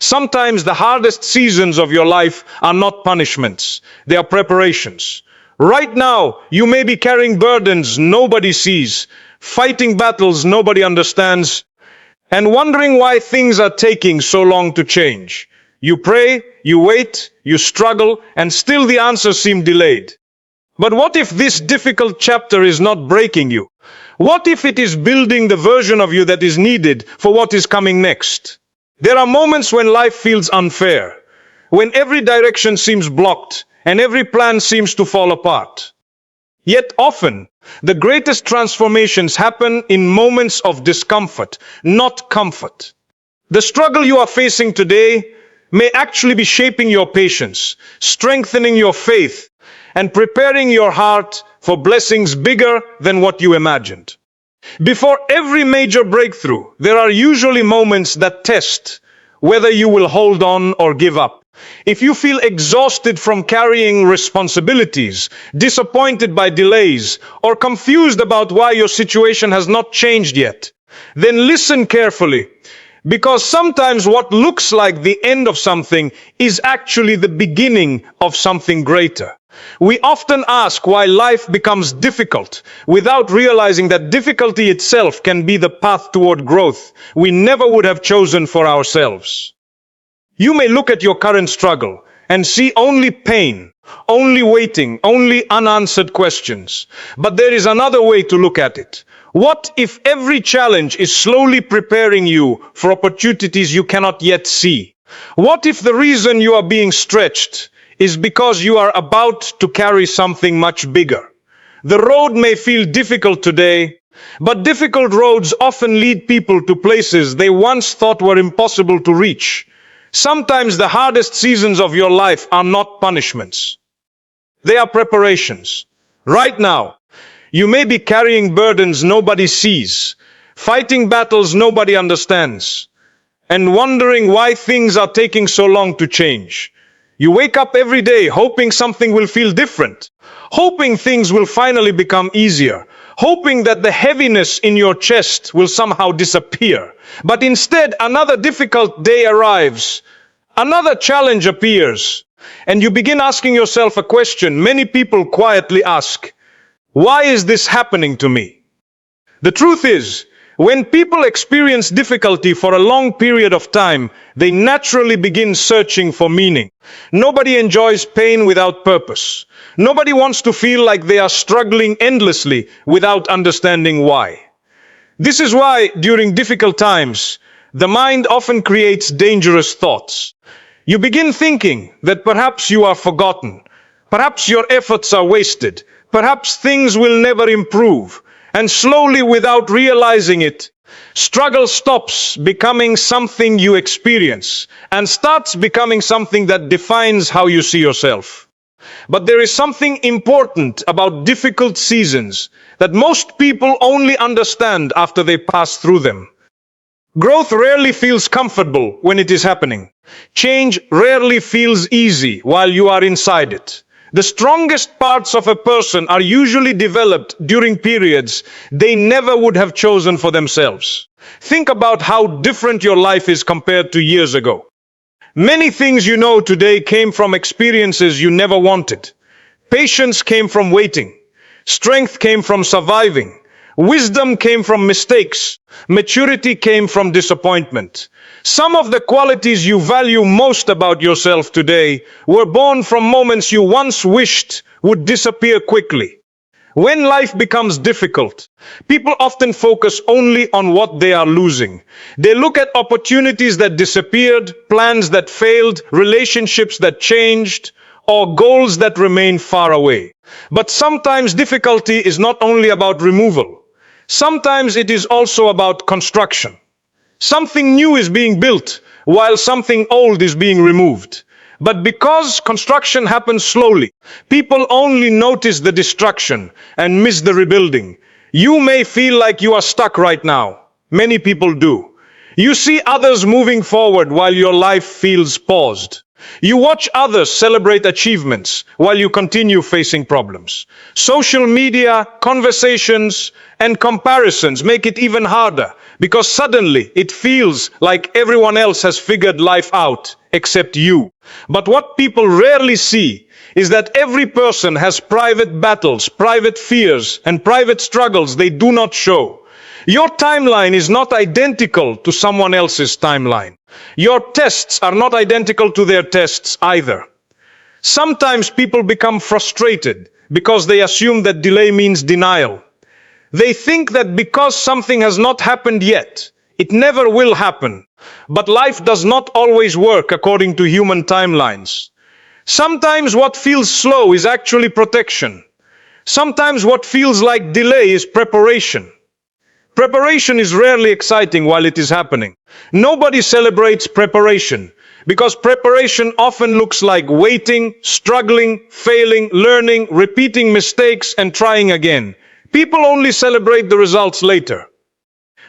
Sometimes the hardest seasons of your life are not punishments, they are preparations. Right now, you may be carrying burdens nobody sees, fighting battles nobody understands, and wondering why things are taking so long to change. You pray, you wait, you struggle, and still the answers seem delayed. But what if this difficult chapter is not breaking you? What if it is building the version of you that is needed for what is coming next? There are moments when life feels unfair, when every direction seems blocked and every plan seems to fall apart. Yet often, the greatest transformations happen in moments of discomfort, not comfort. The struggle you are facing today may actually be shaping your patience, strengthening your faith, and preparing your heart for blessings bigger than what you imagined. Before every major breakthrough, there are usually moments that test whether you will hold on or give up. If you feel exhausted from carrying responsibilities, disappointed by delays, or confused about why your situation has not changed yet, then listen carefully. Because sometimes what looks like the end of something is actually the beginning of something greater. We often ask why life becomes difficult without realizing that difficulty itself can be the path toward growth we never would have chosen for ourselves. You may look at your current struggle and see only pain, only waiting, only unanswered questions. But there is another way to look at it. What if every challenge is slowly preparing you for opportunities you cannot yet see? What if the reason you are being stretched is because you are about to carry something much bigger? The road may feel difficult today, but difficult roads often lead people to places they once thought were impossible to reach. Sometimes the hardest seasons of your life are not punishments. They are preparations. Right now, you may be carrying burdens nobody sees, fighting battles nobody understands, and wondering why things are taking so long to change. You wake up every day hoping something will feel different, hoping things will finally become easier, hoping that the heaviness in your chest will somehow disappear. But instead, another difficult day arrives, another challenge appears, and you begin asking yourself a question many people quietly ask: why is this happening to me? The truth is, when people experience difficulty for a long period of time, they naturally begin searching for meaning. Nobody enjoys pain without purpose. Nobody wants to feel like they are struggling endlessly without understanding why. This is why, during difficult times, the mind often creates dangerous thoughts. You begin thinking that perhaps you are forgotten, perhaps your efforts are wasted, perhaps things will never improve. And slowly, without realizing it, struggle stops becoming something you experience and starts becoming something that defines how you see yourself. But there is something important about difficult seasons that most people only understand after they pass through them. Growth rarely feels comfortable when it is happening. Change rarely feels easy while you are inside it. The strongest parts of a person are usually developed during periods they never would have chosen for themselves. Think about how different your life is compared to years ago. Many things you know today came from experiences you never wanted. Patience came from waiting. Strength came from surviving. Wisdom came from mistakes. Maturity came from disappointment. Some of the qualities you value most about yourself today were born from moments you once wished would disappear quickly. When life becomes difficult, people often focus only on what they are losing. They look at opportunities that disappeared, plans that failed, relationships that changed, or goals that remain far away. But sometimes difficulty is not only about removal. Sometimes it is also about construction. Something new is being built while something old is being removed. But because construction happens slowly, people only notice the destruction and miss the rebuilding. You may feel like you are stuck right now. Many people do. You see others moving forward while your life feels paused. You watch others celebrate achievements while you continue facing problems. Social media, conversations, and comparisons make it even harder because suddenly it feels like everyone else has figured life out except you. But what people rarely see is that every person has private battles, private fears, and private struggles they do not show. Your timeline is not identical to someone else's timeline. Your tests are not identical to their tests either. Sometimes people become frustrated because they assume that delay means denial. They think that because something has not happened yet, it never will happen. But life does not always work according to human timelines. Sometimes what feels slow is actually protection. Sometimes what feels like delay is preparation. Preparation is rarely exciting while it is happening. Nobody celebrates preparation because preparation often looks like waiting, struggling, failing, learning, repeating mistakes, and trying again. People only celebrate the results later.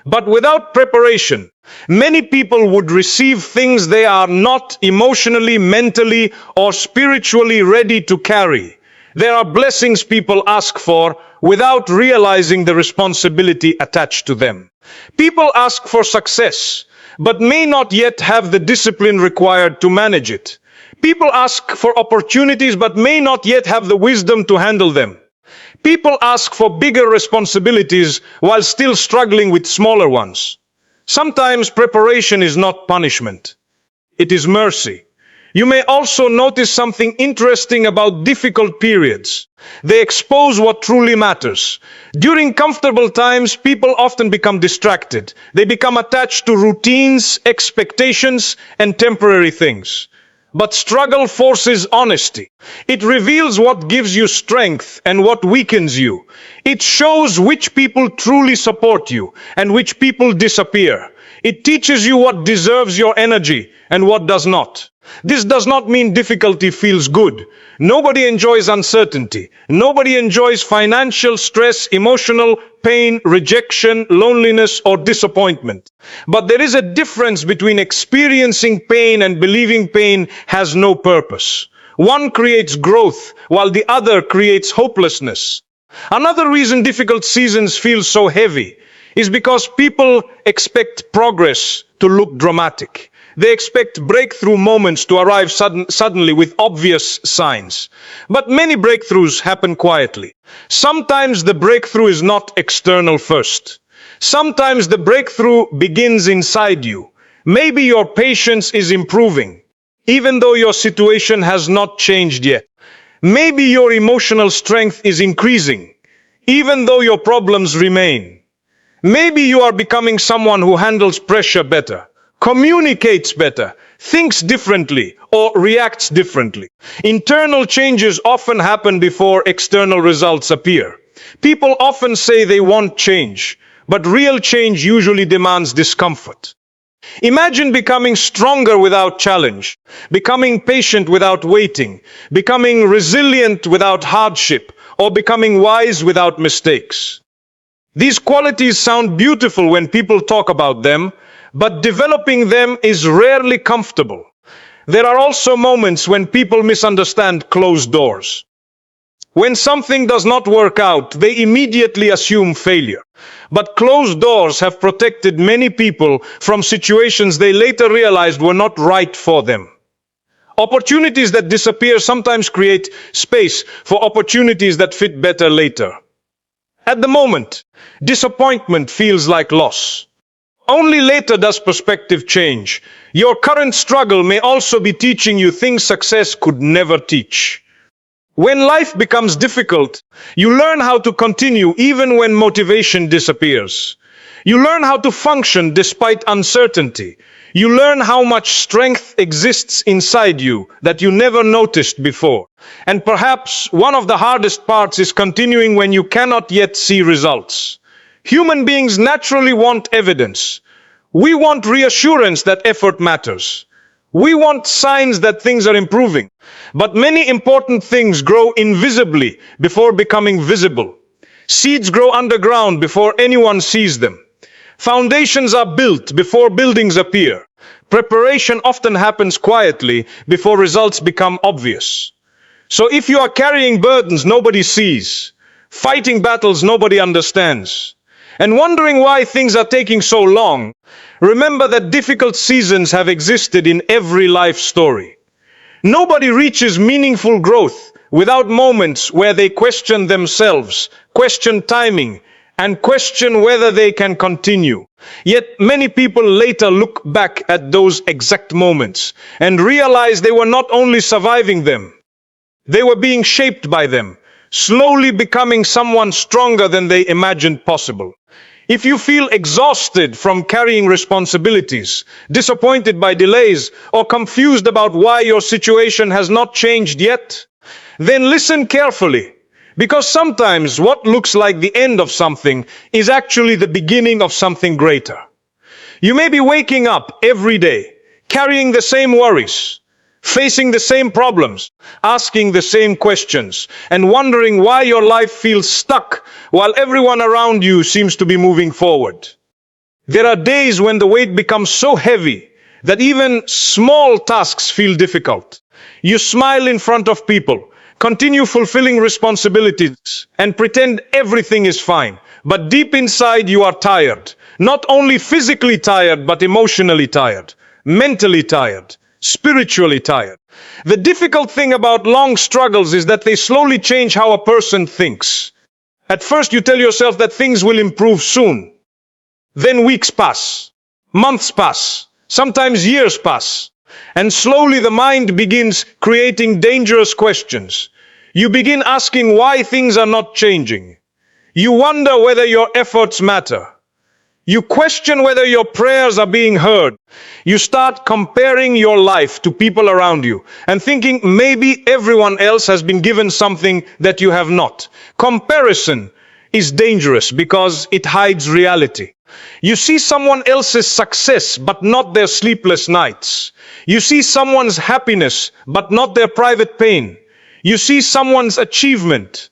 But without preparation, many people would receive things they are not emotionally, mentally, or spiritually ready to carry. There are blessings people ask for without realizing the responsibility attached to them. People ask for success, but may not yet have the discipline required to manage it. People ask for opportunities, but may not yet have the wisdom to handle them. People ask for bigger responsibilities while still struggling with smaller ones. Sometimes preparation is not punishment. It is mercy. You may also notice something interesting about difficult periods. They expose what truly matters. During comfortable times, people often become distracted. They become attached to routines, expectations, and temporary things. But struggle forces honesty. It reveals what gives you strength and what weakens you. It shows which people truly support you and which people disappear. It teaches you what deserves your energy and what does not. This does not mean difficulty feels good. Nobody enjoys uncertainty. Nobody enjoys financial stress, emotional pain, rejection, loneliness, or disappointment. But there is a difference between experiencing pain and believing pain has no purpose. One creates growth, while the other creates hopelessness. Another reason difficult seasons feel so heavy is because people expect progress to look dramatic. They expect breakthrough moments to arrive suddenly with obvious signs. But many breakthroughs happen quietly. Sometimes the breakthrough is not external first. Sometimes the breakthrough begins inside you. Maybe your patience is improving, even though your situation has not changed yet. Maybe your emotional strength is increasing, even though your problems remain. Maybe you are becoming someone who handles pressure better, communicates better, thinks differently, or reacts differently. Internal changes often happen before external results appear. People often say they want change, but real change usually demands discomfort. Imagine becoming stronger without challenge, becoming patient without waiting, becoming resilient without hardship, or becoming wise without mistakes. These qualities sound beautiful when people talk about them, but developing them is rarely comfortable. There are also moments when people misunderstand closed doors. When something does not work out, they immediately assume failure. But closed doors have protected many people from situations they later realized were not right for them. Opportunities that disappear sometimes create space for opportunities that fit better later. At the moment, disappointment feels like loss. Only later does perspective change. Your current struggle may also be teaching you things success could never teach. When life becomes difficult, you learn how to continue even when motivation disappears. You learn how to function despite uncertainty. You learn how much strength exists inside you that you never noticed before. And perhaps one of the hardest parts is continuing when you cannot yet see results. Human beings naturally want evidence. We want reassurance that effort matters. We want signs that things are improving. But many important things grow invisibly before becoming visible. Seeds grow underground before anyone sees them. Foundations are built before buildings appear. Preparation often happens quietly before results become obvious. So if you are carrying burdens nobody sees, fighting battles nobody understands, and wondering why things are taking so long, remember that difficult seasons have existed in every life story. Nobody reaches meaningful growth without moments where they question themselves, question timing, and question whether they can continue. Yet many people later look back at those exact moments and realize they were not only surviving them, they were being shaped by them, slowly becoming someone stronger than they imagined possible. If you feel exhausted from carrying responsibilities, disappointed by delays, or confused about why your situation has not changed yet, then listen carefully. Because sometimes what looks like the end of something is actually the beginning of something greater. You may be waking up every day, carrying the same worries, facing the same problems, asking the same questions, and wondering why your life feels stuck while everyone around you seems to be moving forward. There are days when the weight becomes so heavy that even small tasks feel difficult. You smile in front of people, continue fulfilling responsibilities, and pretend everything is fine. But deep inside you are tired. Not only physically tired, but emotionally tired, mentally tired, spiritually tired. The difficult thing about long struggles is that they slowly change how a person thinks. At first you tell yourself that things will improve soon. Then weeks pass, months pass, sometimes years pass. And slowly the mind begins creating dangerous questions. You begin asking why things are not changing. You wonder whether your efforts matter. You question whether your prayers are being heard. You start comparing your life to people around you and thinking maybe everyone else has been given something that you have not. Comparison is dangerous because it hides reality. You see someone else's success but not their sleepless nights. You see someone's happiness but not their private pain. You see someone's achievement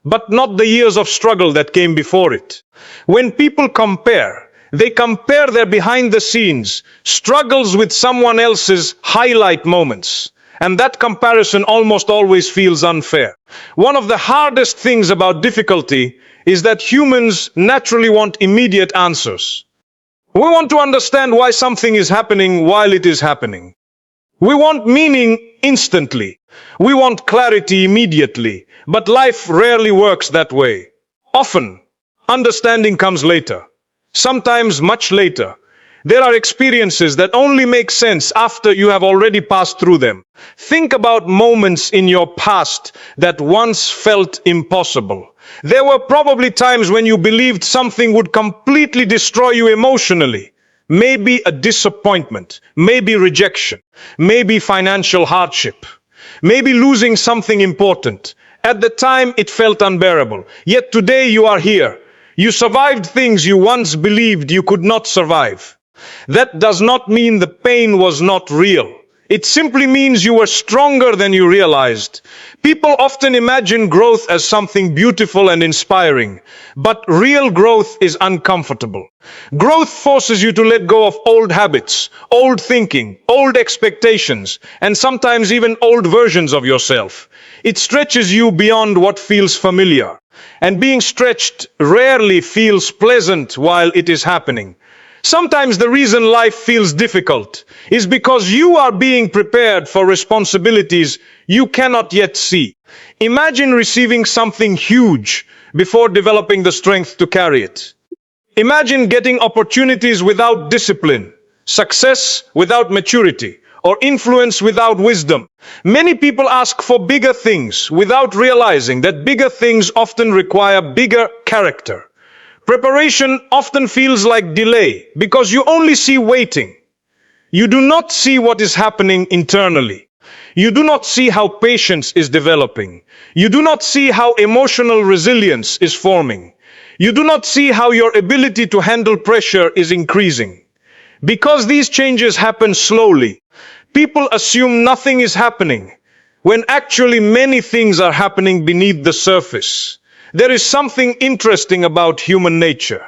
but not the years of struggle that came before it. When people compare, they compare their behind the scenes struggles with someone else's highlight moments. And that comparison almost always feels unfair. One of the hardest things about difficulty is that humans naturally want immediate answers. We want to understand why something is happening while it is happening. We want meaning instantly. We want clarity immediately. But life rarely works that way. Often, understanding comes later. Sometimes much later. There are experiences that only make sense after you have already passed through them. Think about moments in your past that once felt impossible. There were probably times when you believed something would completely destroy you emotionally. Maybe a disappointment, maybe rejection, maybe financial hardship, maybe losing something important. At the time, it felt unbearable. Yet today you are here. You survived things you once believed you could not survive. That does not mean the pain was not real. It simply means you were stronger than you realized. People often imagine growth as something beautiful and inspiring, but real growth is uncomfortable. Growth forces you to let go of old habits, old thinking, old expectations, and sometimes even old versions of yourself. It stretches you beyond what feels familiar. And being stretched rarely feels pleasant while it is happening. Sometimes the reason life feels difficult is because you are being prepared for responsibilities you cannot yet see. Imagine receiving something huge before developing the strength to carry it. Imagine getting opportunities without discipline, success without maturity, or influence without wisdom. Many people ask for bigger things without realizing that bigger things often require bigger character. Preparation often feels like delay because you only see waiting. You do not see what is happening internally. You do not see how patience is developing. You do not see how emotional resilience is forming. You do not see how your ability to handle pressure is increasing. Because these changes happen slowly, people assume nothing is happening, when actually many things are happening beneath the surface. There is something interesting about human nature.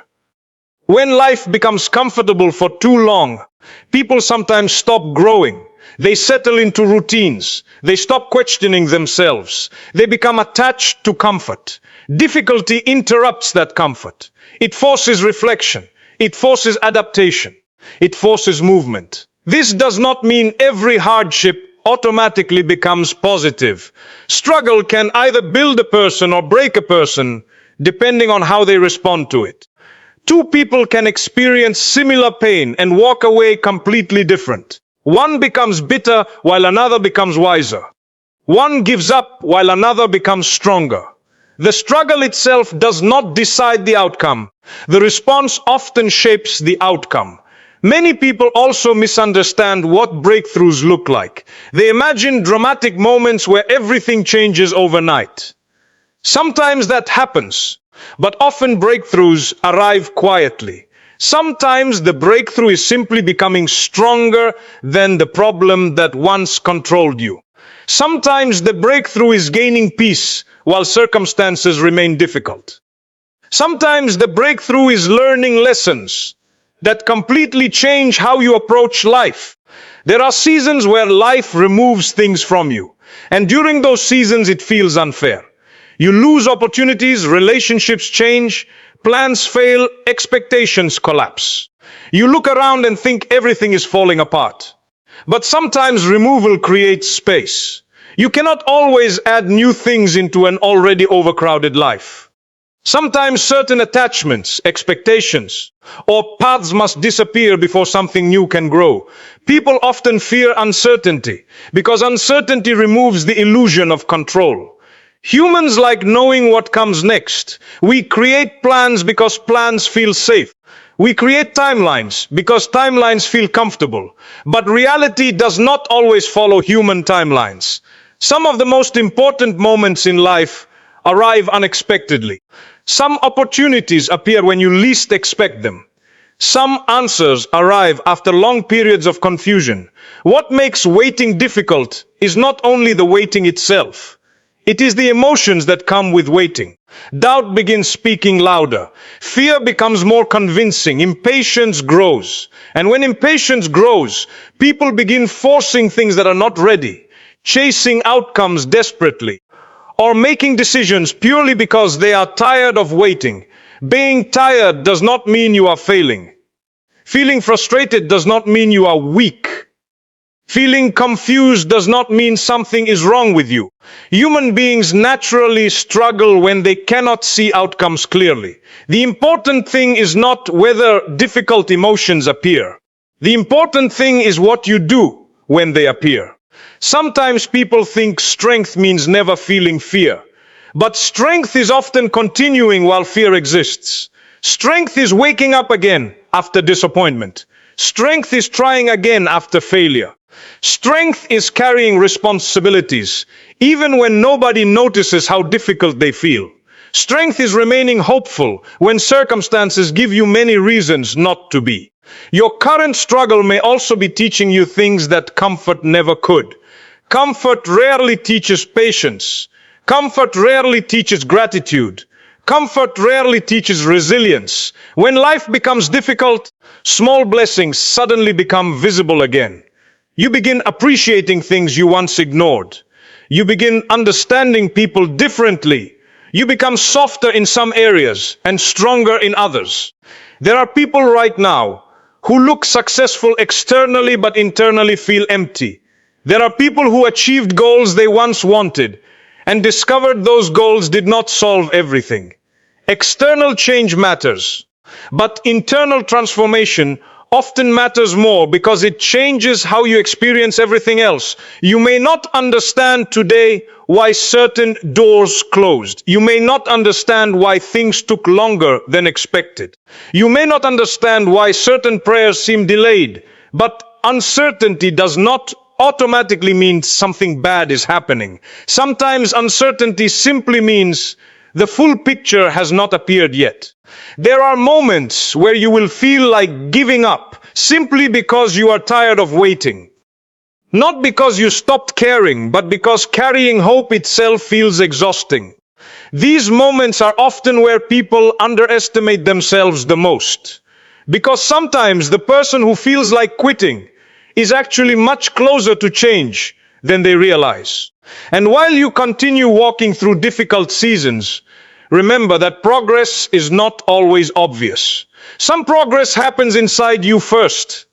When life becomes comfortable for too long, people sometimes stop growing. They settle into routines. They stop questioning themselves. They become attached to comfort. Difficulty interrupts that comfort. It forces reflection. It forces adaptation. It forces movement. This does not mean every hardship automatically becomes positive. Struggle can either build a person or break a person, depending on how they respond to it. Two people can experience similar pain and walk away completely different. One becomes bitter while another becomes wiser. One gives up while another becomes stronger. The struggle itself does not decide the outcome. The response often shapes the outcome. Many people also misunderstand what breakthroughs look like. They imagine dramatic moments where everything changes overnight. Sometimes that happens, but often breakthroughs arrive quietly. Sometimes the breakthrough is simply becoming stronger than the problem that once controlled you. Sometimes the breakthrough is gaining peace while circumstances remain difficult. Sometimes the breakthrough is learning lessons that completely change how you approach life. There are seasons where life removes things from you, and during those seasons it feels unfair. You lose opportunities, relationships change, plans fail, expectations collapse. You look around and think everything is falling apart. But sometimes removal creates space. You cannot always add new things into an already overcrowded life. Sometimes certain attachments, expectations, or paths must disappear before something new can grow. People often fear uncertainty because uncertainty removes the illusion of control. Humans like knowing what comes next. We create plans because plans feel safe. We create timelines because timelines feel comfortable. But reality does not always follow human timelines. Some of the most important moments in life arrive unexpectedly. Some opportunities appear when you least expect them. Some answers arrive after long periods of confusion. What makes waiting difficult is not only the waiting itself. It is the emotions that come with waiting. Doubt begins speaking louder. Fear becomes more convincing. Impatience grows. And when impatience grows, people begin forcing things that are not ready, chasing outcomes desperately, or making decisions purely because they are tired of waiting. Being tired does not mean you are failing. Feeling frustrated does not mean you are weak. Feeling confused does not mean something is wrong with you. Human beings naturally struggle when they cannot see outcomes clearly. The important thing is not whether difficult emotions appear. The important thing is what you do when they appear. Sometimes people think strength means never feeling fear. But strength is often continuing while fear exists. Strength is waking up again after disappointment. Strength is trying again after failure. Strength is carrying responsibilities, even when nobody notices how difficult they feel. Strength is remaining hopeful when circumstances give you many reasons not to be. Your current struggle may also be teaching you things that comfort never could. Comfort rarely teaches patience. Comfort rarely teaches gratitude. Comfort rarely teaches resilience. When life becomes difficult, small blessings suddenly become visible again. You begin appreciating things you once ignored. You begin understanding people differently. You become softer in some areas and stronger in others. There are people right now who look successful externally but internally feel empty. There are people who achieved goals they once wanted and discovered those goals did not solve everything. External change matters, but internal transformation often matters more because it changes how you experience everything else. You may not understand today why certain doors closed. You may not understand why things took longer than expected. You may not understand why certain prayers seem delayed, but uncertainty does not automatically mean something bad is happening. Sometimes uncertainty simply means the full picture has not appeared yet. There are moments where you will feel like giving up simply because you are tired of waiting. Not because you stopped caring, but because carrying hope itself feels exhausting. These moments are often where people underestimate themselves the most. Because sometimes the person who feels like quitting is actually much closer to change than they realize. And while you continue walking through difficult seasons, remember that progress is not always obvious. Some progress happens inside you first.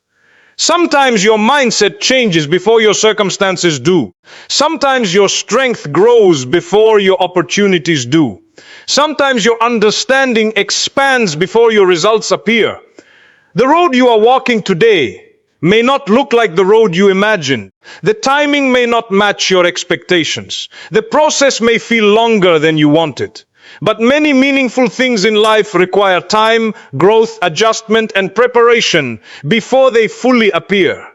Sometimes your mindset changes before your circumstances do. Sometimes your strength grows before your opportunities do. Sometimes your understanding expands before your results appear. The road you are walking today may not look like the road you imagined. The timing may not match your expectations. The process may feel longer than you wanted. But many meaningful things in life require time, growth, adjustment, and preparation before they fully appear.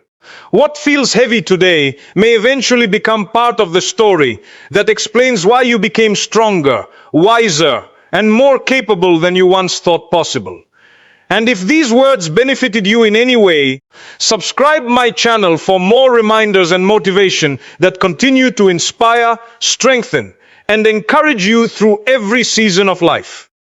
What feels heavy today may eventually become part of the story that explains why you became stronger, wiser, and more capable than you once thought possible. And if these words benefited you in any way, subscribe my channel for more reminders and motivation that continue to inspire, strengthen, and encourage you through every season of life.